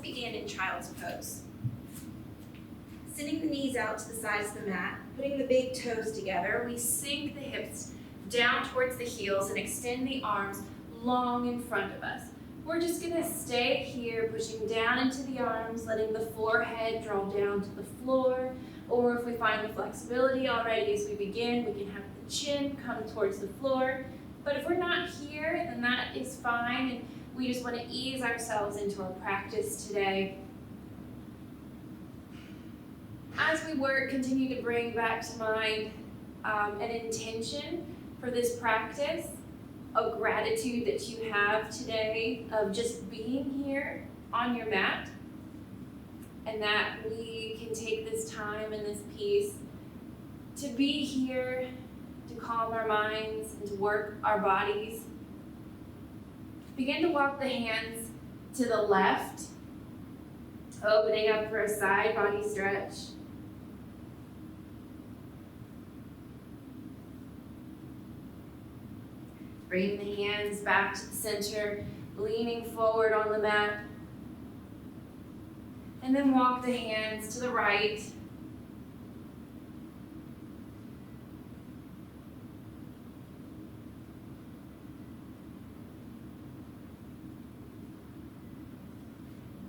begin in child's pose. Sending the knees out to the sides of the mat, putting the big toes together, we sink the hips down towards the heels and extend the arms long in front of us. We're just going to stay here, pushing down into the arms, letting the forehead draw down to the floor. Or if we find the flexibility already as we begin, we can have the chin come towards the floor. But if we're not here, then that is fine, and we just want to ease ourselves into our practice today. As we work, continue to bring back to mind an intention for this practice, a gratitude that you have today of just being here on your mat, and that we can take this time and this piece to be here, to calm our minds and to work our bodies. Begin to walk the hands to the left, opening up for a side body stretch. Bring the hands back to the center, leaning forward on the mat. And then walk the hands to the right.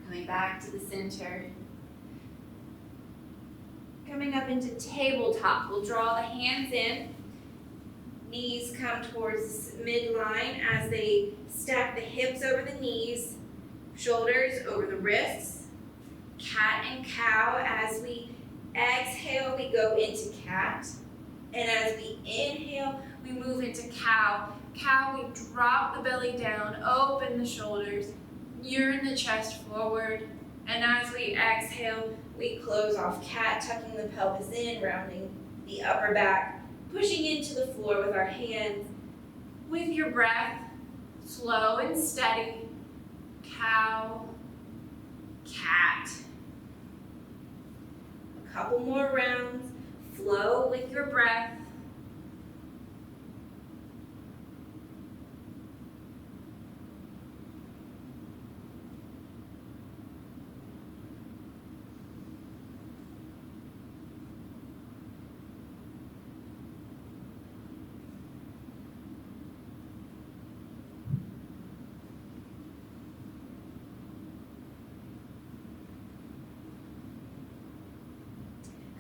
Coming back to the center. Coming up into tabletop, we'll draw the hands in. Knees come towards midline as they stack the hips over the knees, shoulders over the wrists. Cat and cow. As we exhale, we go into cat. And as we inhale, we move into cow. Cow, we drop the belly down, open the shoulders, yearn the chest forward. And as we exhale, we close off cat, tucking the pelvis in, rounding the upper back, pushing into the floor with our hands. With your breath, slow and steady. Cow, cat. A couple more rounds. Flow with your breath.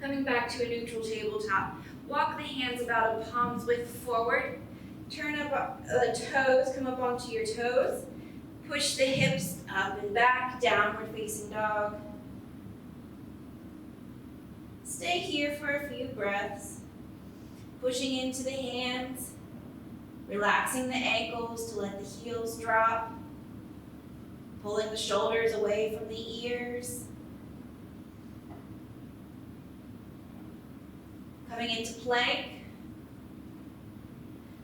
Coming back to a neutral tabletop. Walk the hands about a palm's width forward. Turn up the toes, come up onto your toes. Push the hips up and back, downward facing dog. Stay here for a few breaths. Pushing into the hands, relaxing the ankles to let the heels drop. Pulling the shoulders away from the ears. Coming into plank,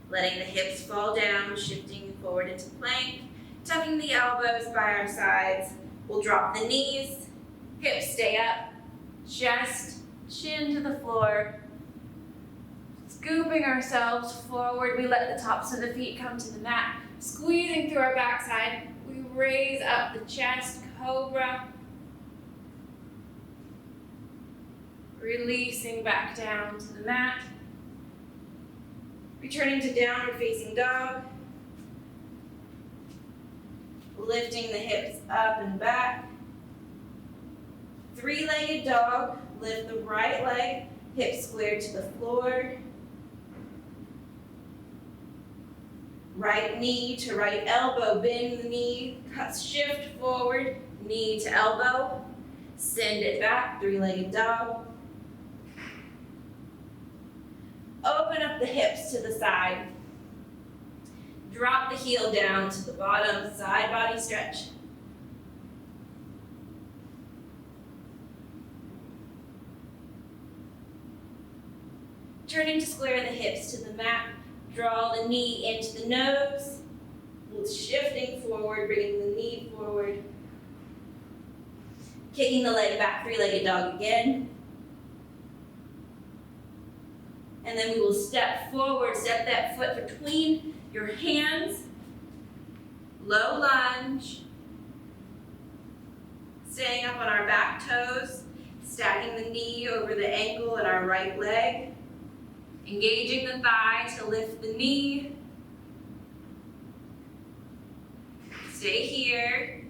letting the hips fall down, shifting forward into plank, tucking the elbows by our sides. We'll drop the knees, hips stay up, chest, chin to the floor. Scooping ourselves forward, we let the tops of the feet come to the mat. Squeezing through our backside, we raise up the chest, cobra. Releasing back down to the mat. Returning to downward facing dog. Lifting the hips up and back. Three-legged dog. Lift the right leg, hips squared to the floor. Right knee to right elbow, bend the knee, shift forward, knee to elbow. Send it back, three-legged dog. Open up the hips to the side. Drop the heel down to the bottom, side body stretch. Turning to square the hips to the mat. Draw the knee into the nose. Shifting forward, bringing the knee forward. Kicking the leg back, three-legged dog again. And then we will step forward, step that foot between your hands. Low lunge. Staying up on our back toes, stacking the knee over the ankle in our right leg, engaging the thigh to lift the knee. Stay here.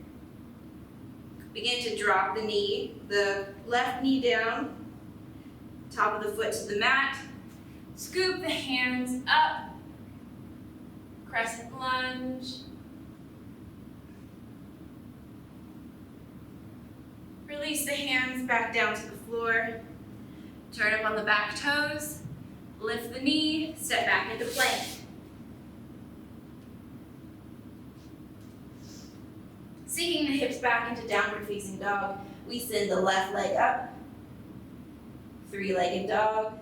Begin to drop the knee, the left knee down, top of the foot to the mat. Scoop the hands up, crescent lunge. Release the hands back down to the floor. Turn up on the back toes, lift the knee, step back into plank. Sinking the hips back into downward facing dog, we send the left leg up, three-legged dog.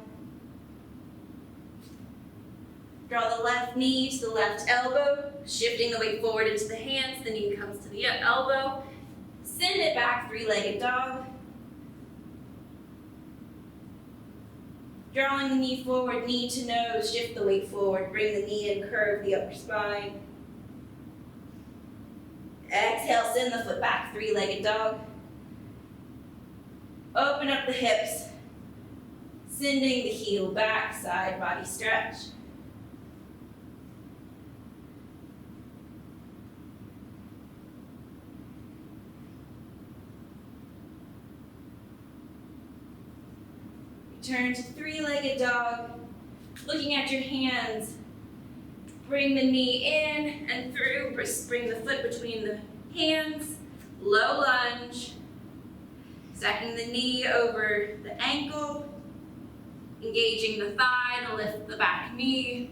Draw the left knee to the left elbow, shifting the weight forward into the hands, the knee comes to the elbow. Send it back, three-legged dog. Drawing the knee forward, knee to nose, shift the weight forward, bring the knee in, curve the upper spine. Exhale, send the foot back, three-legged dog. Open up the hips, sending the heel back, side body stretch. Return to three-legged dog. Looking at your hands, bring the knee in and through, bring the foot between the hands, low lunge, stacking the knee over the ankle, engaging the thigh to lift the back knee.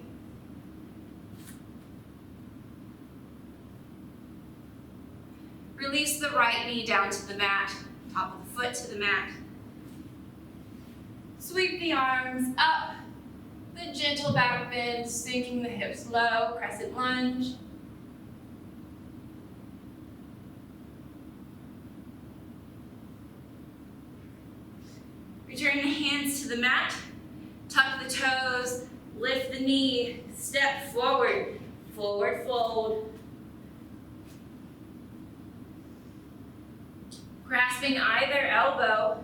Release the right knee down to the mat, top of the foot to the mat. Sweep the arms up, the gentle back bend, sinking the hips low, crescent lunge. Return the hands to the mat, tuck the toes, lift the knee, step forward, forward fold. Grasping either elbow,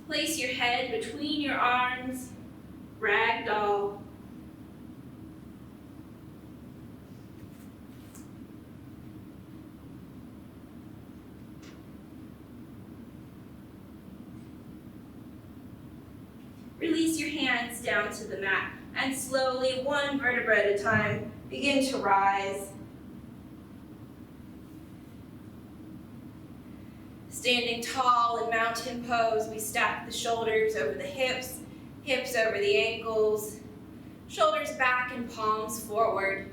place your head between your arms, ragdoll. Release your hands down to the mat and slowly, one vertebra at a time, begin to rise. Standing tall in mountain pose, we stack the shoulders over the hips, hips over the ankles, shoulders back and palms forward.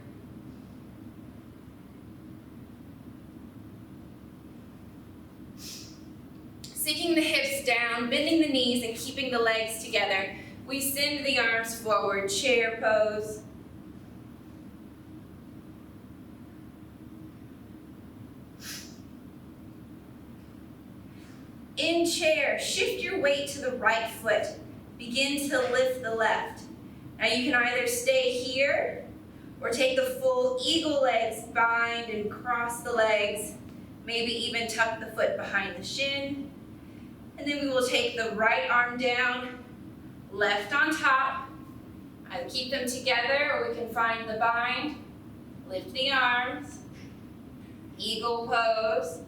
Sinking the hips down, bending the knees and keeping the legs together, we send the arms forward, chair pose. In chair, shift your weight to the right foot. Begin to lift the left. Now you can either stay here or take the full eagle legs, bind and cross the legs. Maybe even tuck the foot behind the shin. And then we will take the right arm down, left on top. Either keep them together or we can find the bind. Lift the arms, eagle pose.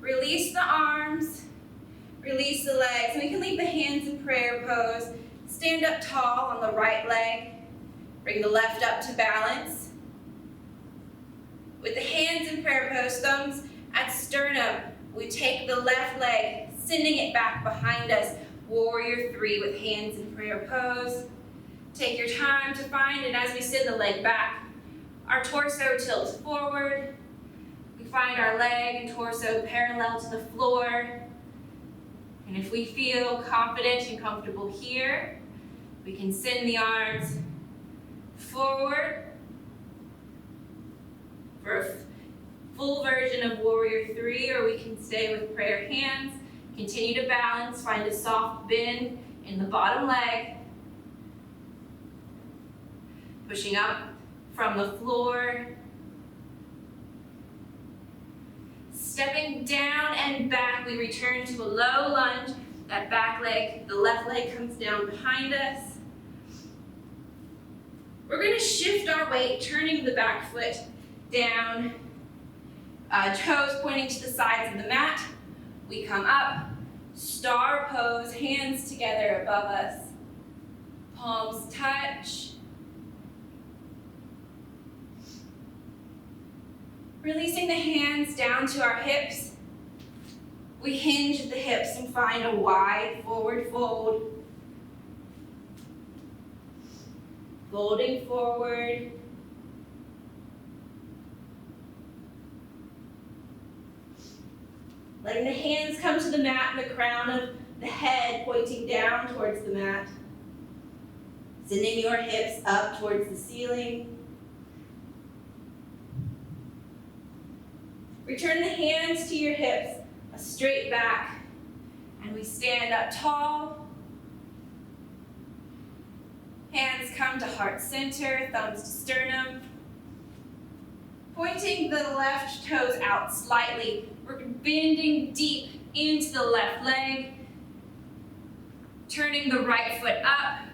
Release the arms, release the legs, and we can leave the hands in prayer pose. Stand up tall on the right leg, bring the left up to balance. With the hands in prayer pose, thumbs at sternum, we take the left leg, sending it back behind us. Warrior three with hands in prayer pose. Take your time to find it as we send the leg back. Our torso tilts forward. We find our leg and torso parallel to the floor. And if we feel confident and comfortable here, we can send the arms forward for a full version of Warrior Three, or we can stay with prayer hands. Continue to balance, find a soft bend in the bottom leg. Pushing up from the floor. Stepping down and back, we return to a low lunge. That back leg, the left leg comes down behind us. We're going to shift our weight, turning the back foot down, toes pointing to the sides of the mat. We come up, star pose, hands together above us. Palms touch. Releasing the hands down to our hips. We hinge the hips and find a wide forward fold. Folding forward. Letting the hands come to the mat and the crown of the head pointing down towards the mat. Sending your hips up towards the ceiling. Return the hands to your hips, a straight back, and we stand up tall. Hands come to heart center, thumbs to sternum. Pointing the left toes out slightly. We're bending deep into the left leg. Turning the right foot up.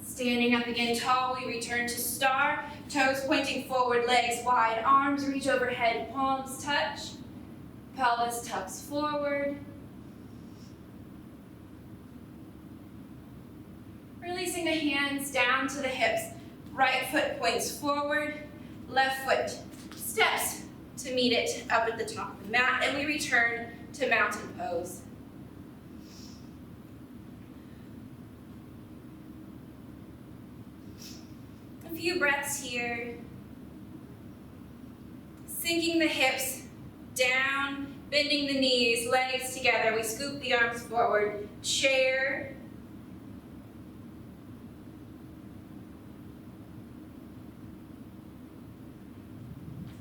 Standing up again tall, we return to star. Toes pointing forward, legs wide, arms reach overhead, palms touch. Pelvis tucks forward. Releasing the hands down to the hips. Right foot points forward, left foot steps to meet it up at the top of the mat, and we return to mountain pose. A few breaths here. Sinking the hips down, bending the knees, legs together. We scoop the arms forward. Chair.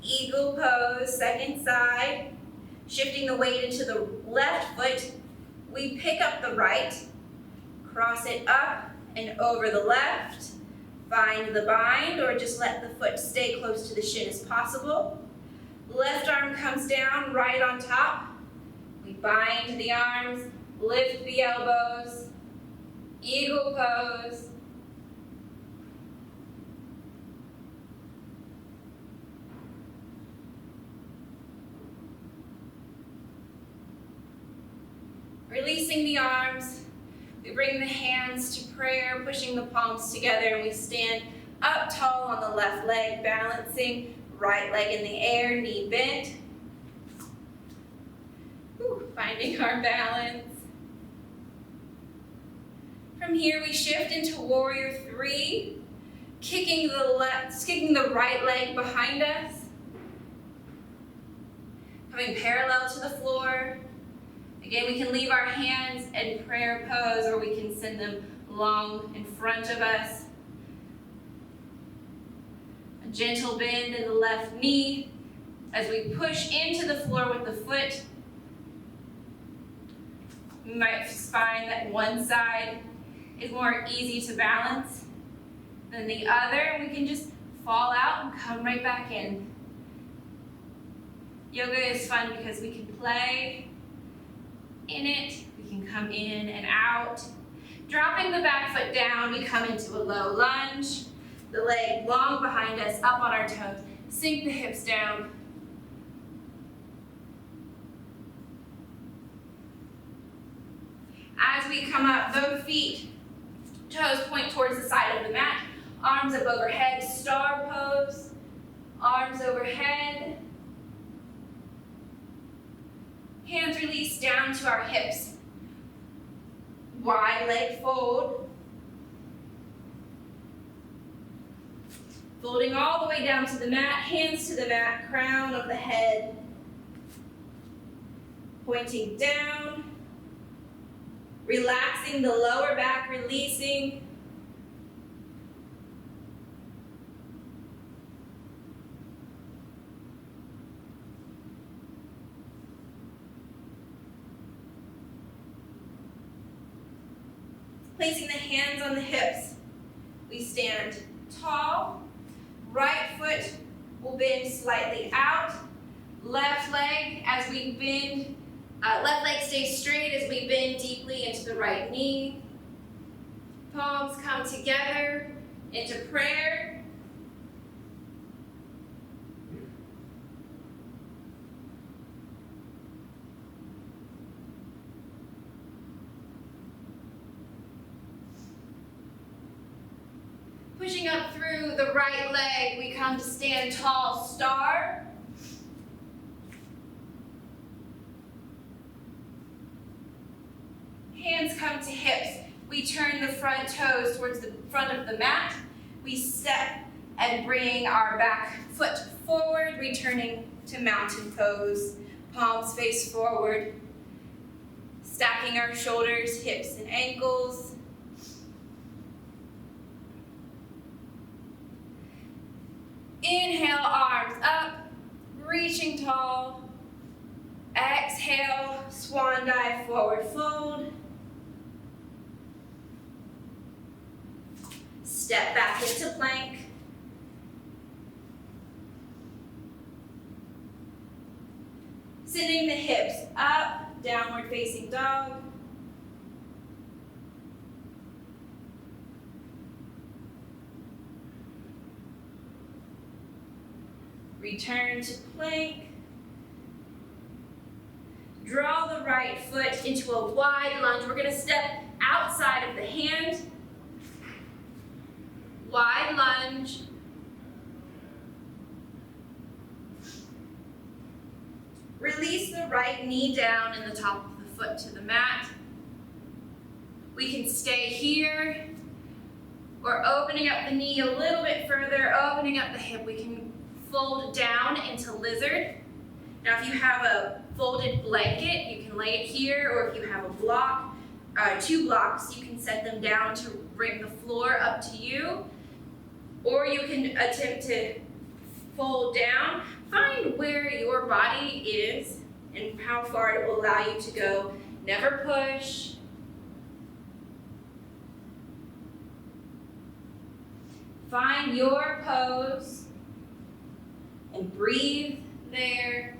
Eagle pose, second side. Shifting the weight into the left foot. We pick up the right, cross it up and over the left. Find the bind, or just let the foot stay close to the shin as possible. Left arm comes down, right on top. We bind the arms, lift the elbows. Eagle pose. Releasing the arms. We bring the hands to prayer, pushing the palms together, and we stand up tall on the left leg, balancing, right leg in the air, knee bent. Finding our balance. From here, we shift into warrior 3, kicking the right leg behind us, coming parallel to the floor. Again, we can leave our hands in prayer pose, or we can send them long in front of us. A gentle bend in the left knee as we push into the floor with the foot. You might find that one side is more easy to balance than the other. We can just fall out and come right back in. Yoga is fun because we can play in it, we can come in and out. Dropping the back foot down, we come into a low lunge. The leg long behind us, up on our toes. Sink the hips down. As we come up, both feet, toes point towards the side of the mat. Arms up overhead, star pose. Arms overhead. Hands release down to our hips. Wide leg fold. Folding all the way down to the mat, hands to the mat, crown of the head. Pointing down. Relaxing the lower back, releasing. Placing the hands on the hips, we stand tall. Right foot will bend slightly out. Left leg as we bend, left leg stays straight as we bend deeply into the right knee. Palms come together into prayer. Pushing up through the right leg, we come to stand tall, star. Hands come to hips. We turn the front toes towards the front of the mat. We step and bring our back foot forward, returning to mountain pose. Palms face forward. Stacking our shoulders, hips, and ankles. Inhale, arms up, reaching tall. Exhale, swan dive, forward fold. Step back into plank. Sending the hips up, downward facing dog. Return to plank. Draw the right foot into a wide lunge. We're going to step outside of the hand. Wide lunge. Release the right knee down and the top of the foot to the mat. We can stay here. Or opening up the knee a little bit further, opening up the hip. We can fold down into lizard. Now if you have a folded blanket, you can lay it here, or if you have a block, 2 blocks, you can set them down to bring the floor up to you. Or you can attempt to fold down. Find where your body is and how far it will allow you to go. Never push. Find your pose and breathe there.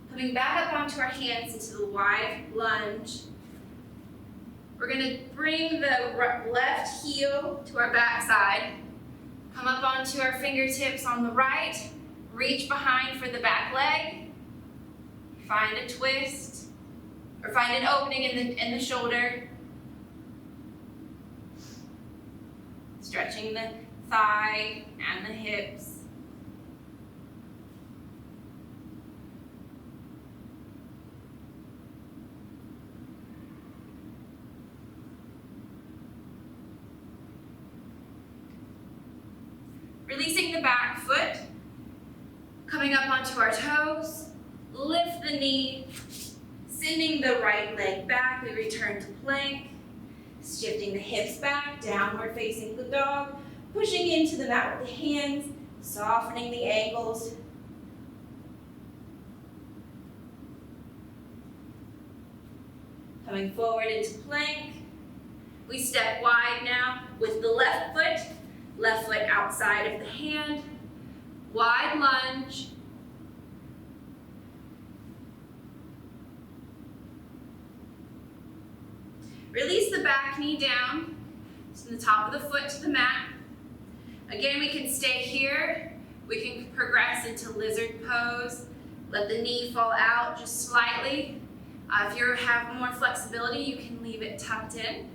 Coming back up onto our hands into the wide lunge. We're going to bring the left heel to our backside. Come up onto our fingertips on the right. Reach behind for the back leg. Find a twist, or find an opening in the shoulder. Stretching the thigh and the hips. Releasing the back foot, coming up onto our toes, lift the knee, sending the right leg back, we return to plank, shifting the hips back, downward facing the dog, pushing into the mat with the hands, softening the ankles. Coming forward into plank, we step wide now with the left foot outside of the hand, wide lunge. Release the back knee down, from the top of the foot to the mat. Again, we can stay here. We can progress into lizard pose. Let the knee fall out just slightly. If you have more flexibility, you can leave it tucked in.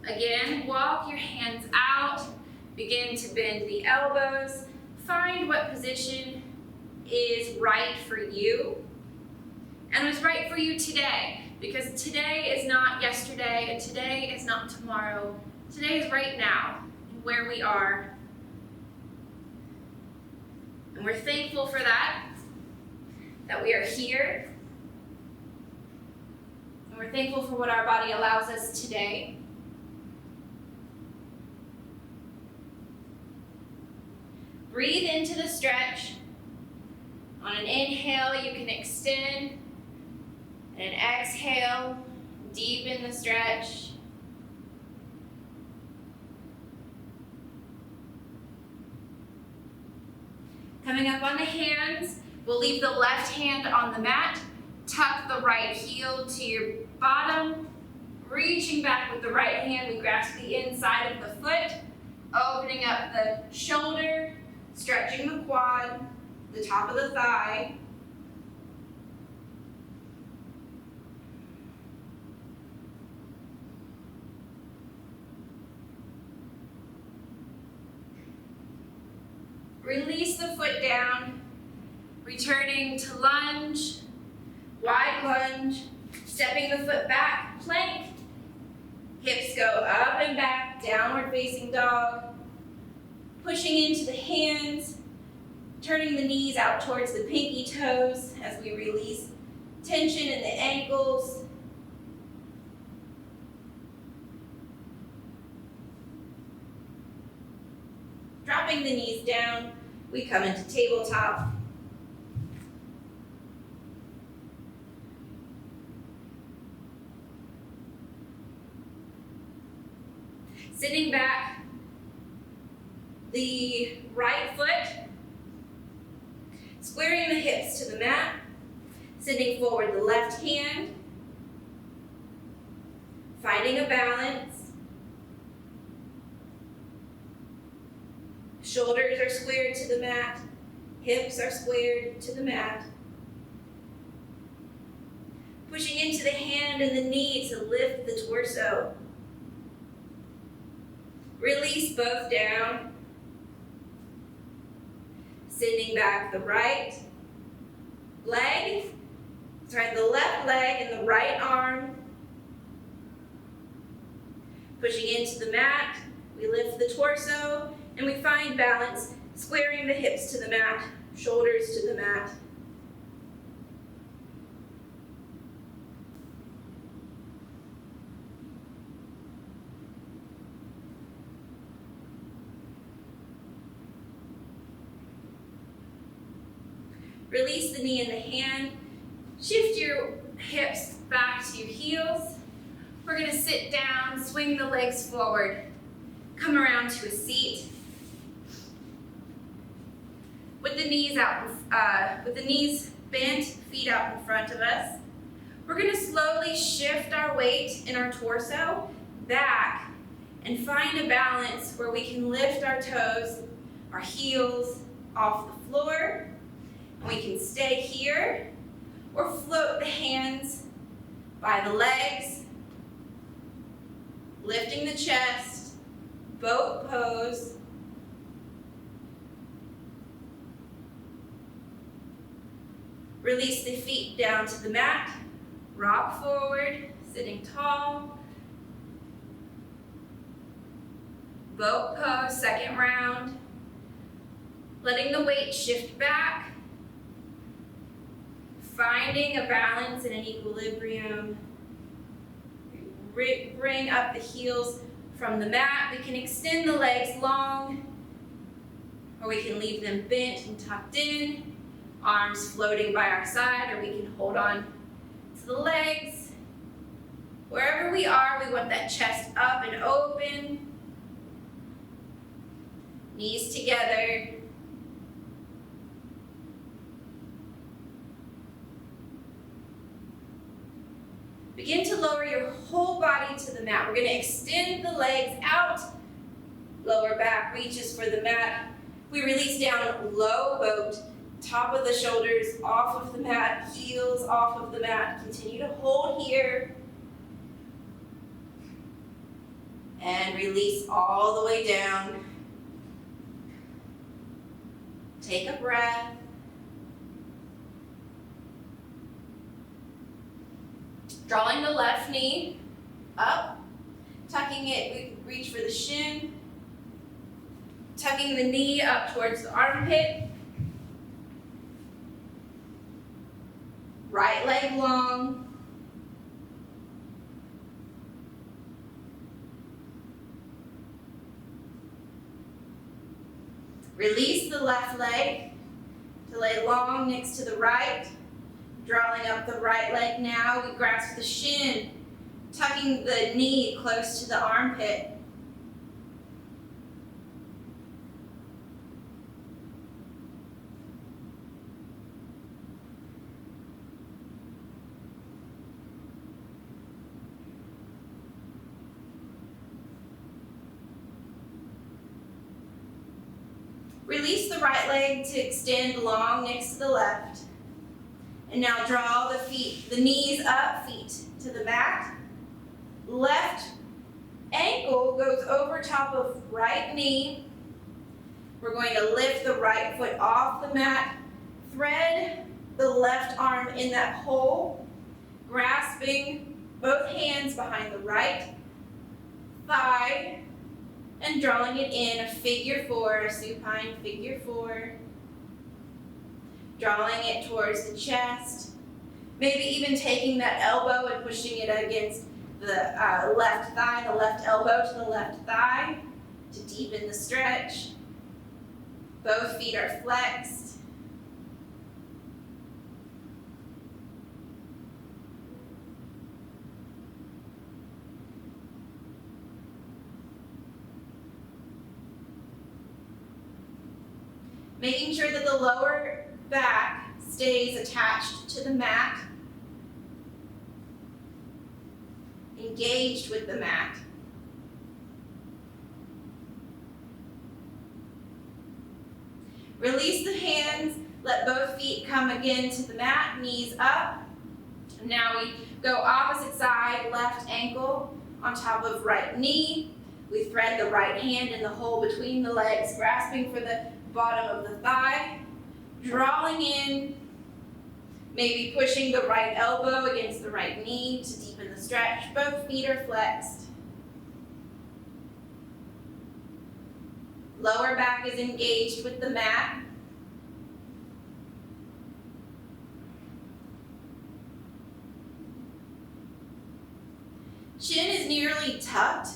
Again, walk your hands out. Begin to bend the elbows. Find what position is right for you and was right for you today. Because today is not yesterday and today is not tomorrow. Today is right now, where we are. And we're thankful for that we are here. And we're thankful for what our body allows us today. Breathe into the stretch. On an inhale, you can extend. And an exhale, deepen the stretch. Coming up on the hands, we'll leave the left hand on the mat. Tuck the right heel to your bottom. Reaching back with the right hand, we grasp the inside of the foot. Opening up the shoulder, stretching the quad, the top of the thigh. Release the foot down, returning to lunge, wide lunge, stepping the foot back, plank. Hips go up and back, downward facing dog. Pushing into the hands, turning the knees out towards the pinky toes as we release tension in the ankles. Dropping the knees down, we come into tabletop. Sitting back, the right foot, squaring the hips to the mat, sending forward the left hand, finding a balance. Shoulders are squared to the mat, hips are squared to the mat. Pushing into the hand and the knee to lift the torso. Release both down. Sending back the right leg, the left leg and the right arm. Pushing into the mat, we lift the torso and we find balance, squaring the hips to the mat, shoulders to the mat. Release the knee and the hand. Shift your hips back to your heels. We're going to sit down, swing the legs forward. Come around to a seat. With the knees bent, feet out in front of us. We're going to slowly shift our weight in our torso back and find a balance where we can lift our toes, our heels off the floor. We can stay here or float the hands by the legs, lifting the chest, boat pose. Release the feet down to the mat, rock forward, sitting tall. Boat pose, second round. Letting the weight shift back. Finding a balance and an equilibrium. Bring up the heels from the mat. We can extend the legs long, or we can leave them bent and tucked in. Arms floating by our side, or we can hold on to the legs. Wherever we are, we want that chest up and open. Knees together. Begin to lower your whole body to the mat. We're going to extend the legs out. Lower back reaches for the mat. We release down, low boat. Top of the shoulders off of the mat. Heels off of the mat. Continue to hold here. And release all the way down. Take a breath. Drawing the left knee up, tucking it, we reach for the shin, tucking the knee up towards the armpit, right leg long, Release the left leg to lay long next to the right. Drawing up the right leg now, we grasp the shin, tucking the knee close to the armpit. Release the right leg to extend long next to the left. And now draw the knees up, feet to the mat. Left ankle goes over top of right knee. We're going to lift the right foot off the mat. Thread the left arm in that hole, grasping both hands behind the right thigh and drawing it in a figure four, a supine figure four. Drawing it towards the chest. Maybe even taking that elbow and pushing it against the left thigh, the left elbow to the left thigh to deepen the stretch. Both feet are flexed. Making sure that the lower back stays attached to the mat, engaged with the mat. Release the hands, let both feet come again to the mat, knees up. Now we go opposite side, left ankle on top of right knee. We thread the right hand in the hole between the legs, grasping for the bottom of the thigh. Drawing in, maybe pushing the right elbow against the right knee to deepen the stretch. Both feet are flexed. Lower back is engaged with the mat. Chin is nearly tucked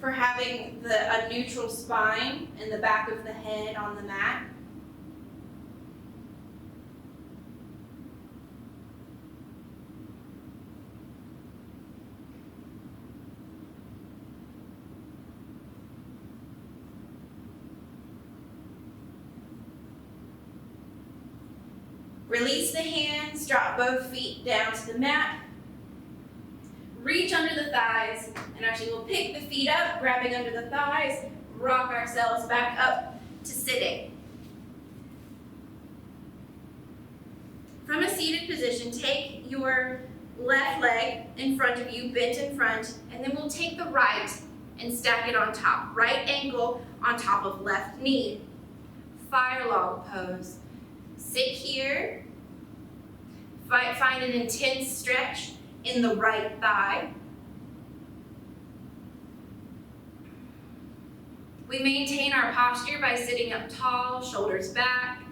for having a neutral spine and the back of the head on the mat. Release the hands, drop both feet down to the mat. Reach under the thighs, and actually we'll pick the feet up, grabbing under the thighs, rock ourselves back up to sitting. From a seated position, take your left leg in front of you, bent in front, and then we'll take the right and stack it on top. Right ankle on top of left knee. Fire log pose. Sit here. Find an intense stretch in the right thigh. We maintain our posture by sitting up tall, shoulders back.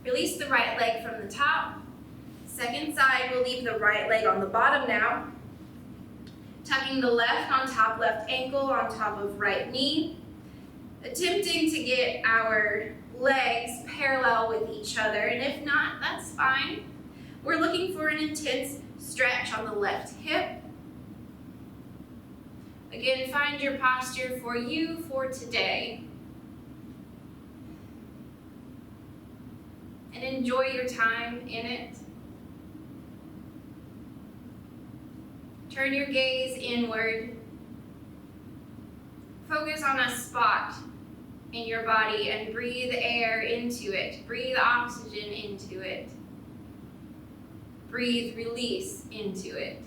Release the right leg from the top. Second side, we'll leave the right leg on the bottom now. Tucking the left on top, left ankle on top of right knee. Attempting to get our legs parallel with each other, and if not, that's fine. We're looking for an intense stretch on the left hip. Again, find your posture for you for today. And enjoy your time in it. Turn your gaze inward. Focus on a spot in your body and breathe air into it. Breathe oxygen into it. Breathe release into it.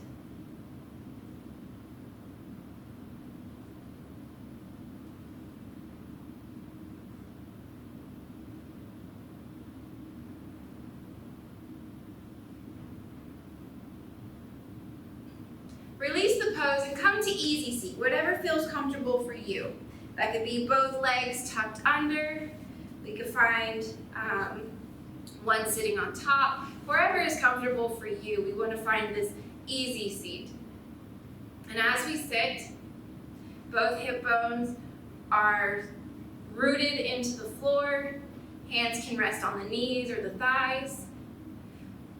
Release the pose and come to easy seat, whatever feels comfortable for you. That could be both legs tucked under. We could find one sitting on top. Wherever is comfortable for you, we want to find this easy seat. And as we sit, both hip bones are rooted into the floor. Hands can rest on the knees or the thighs.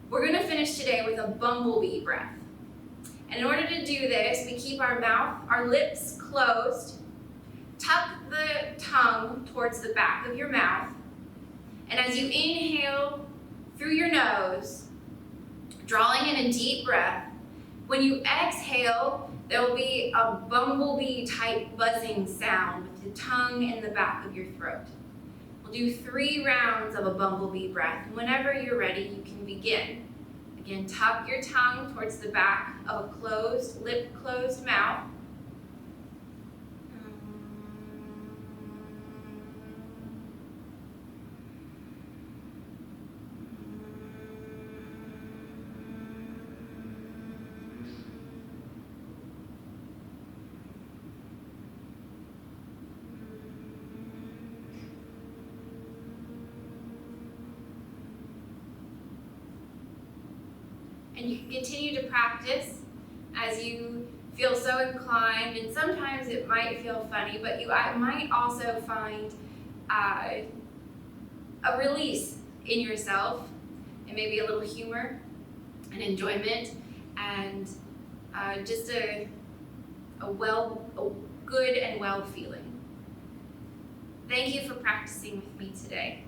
We're going to finish today with a bumblebee breath. And in order to do this, we keep our lips closed. Tuck the tongue towards the back of your mouth. And as you inhale through your nose, drawing in a deep breath, when you exhale, there will be a bumblebee type buzzing sound with the tongue in the back of your throat. We'll do 3 rounds of a bumblebee breath. Whenever you're ready, you can begin. Again, tuck your tongue towards the back of a lip-closed mouth. And you can continue to practice as you feel so inclined, and sometimes it might feel funny, but you might also find a release in yourself, and maybe a little humor and enjoyment, and just a good and well feeling. Thank you for practicing with me today.